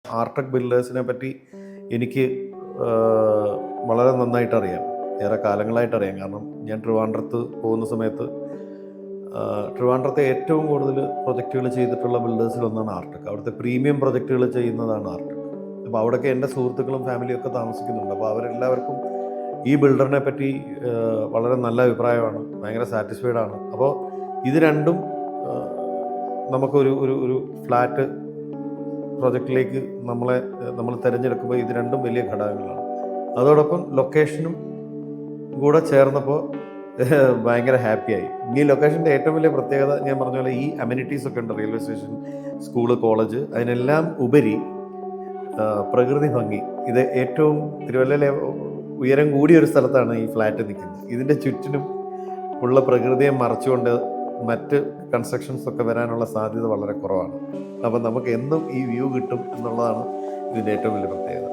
ആർടെക് ബിൽഡേഴ്സിനെ പറ്റി എനിക്ക് വളരെ നന്നായിട്ട് അറിയാം, ഏറെ കാലങ്ങളായിട്ട് അറിയാം. കാരണം ഞാൻ ട്രിവാൻഡ്രത്ത് പോകുന്ന സമയത്ത് ട്രിവാൻഡ്രത്തെ ഏറ്റവും കൂടുതൽ പ്രൊജക്റ്റുകൾ ചെയ്തിട്ടുള്ള ബിൽഡേഴ്സിലൊന്നാണ് ആർടെക്. അവിടുത്തെ പ്രീമിയം പ്രൊജക്റ്റുകൾ ചെയ്യുന്നതാണ് ആർടെക്. അപ്പോൾ അവിടെയൊക്കെ എൻ്റെ സുഹൃത്തുക്കളും ഫാമിലിയും ഒക്കെ താമസിക്കുന്നുണ്ട്. അപ്പോൾ അവരെല്ലാവർക്കും ഈ ബിൽഡറിനെ പറ്റി വളരെ നല്ല അഭിപ്രായമാണ്, ഭയങ്കര സാറ്റിസ്ഫൈഡ് ആണ്. അപ്പോൾ ഇത് രണ്ടും നമുക്കൊരു ഒരു ഒരു ഫ്ലാറ്റ് പ്രൊജക്റ്റിലേക്ക് നമ്മൾ തിരഞ്ഞെടുക്കുമ്പോൾ ഇത് രണ്ടും വലിയ ഘടകങ്ങളാണ്. അതോടൊപ്പം ലൊക്കേഷനും കൂടെ ചേർന്നപ്പോൾ ഭയങ്കര ഹാപ്പിയായി. ഈ ലൊക്കേഷൻ്റെ ഏറ്റവും വലിയ പ്രത്യേകത ഞാൻ പറഞ്ഞ പോലെ ഈ അമ്യൂണിറ്റീസ് ഒക്കെ ഉണ്ട്, റെയിൽവേ സ്റ്റേഷൻ, സ്കൂള്, കോളേജ്, അതിനെല്ലാം ഉപരി പ്രകൃതി ഭംഗി. ഇത് ഏറ്റവും തിരുവല്ലയിലെ ഉയരം കൂടിയ ഒരു സ്ഥലത്താണ് ഈ ഫ്ലാറ്റ് നിൽക്കുന്നത്. ഇതിൻ്റെ ചുറ്റിനും ഉള്ള പ്രകൃതിയെ മറച്ചുകൊണ്ട് മറ്റ് കൺസ്ട്രക്ഷൻസ് ഒക്കെ വരാനുള്ള സാധ്യത വളരെ കുറവാണ്. അപ്പം നമുക്ക് എന്നും ഈ വ്യൂ കിട്ടും എന്നുള്ളതാണ് ഇതിൻ്റെ ഏറ്റവും വലിയ പ്രത്യേകത.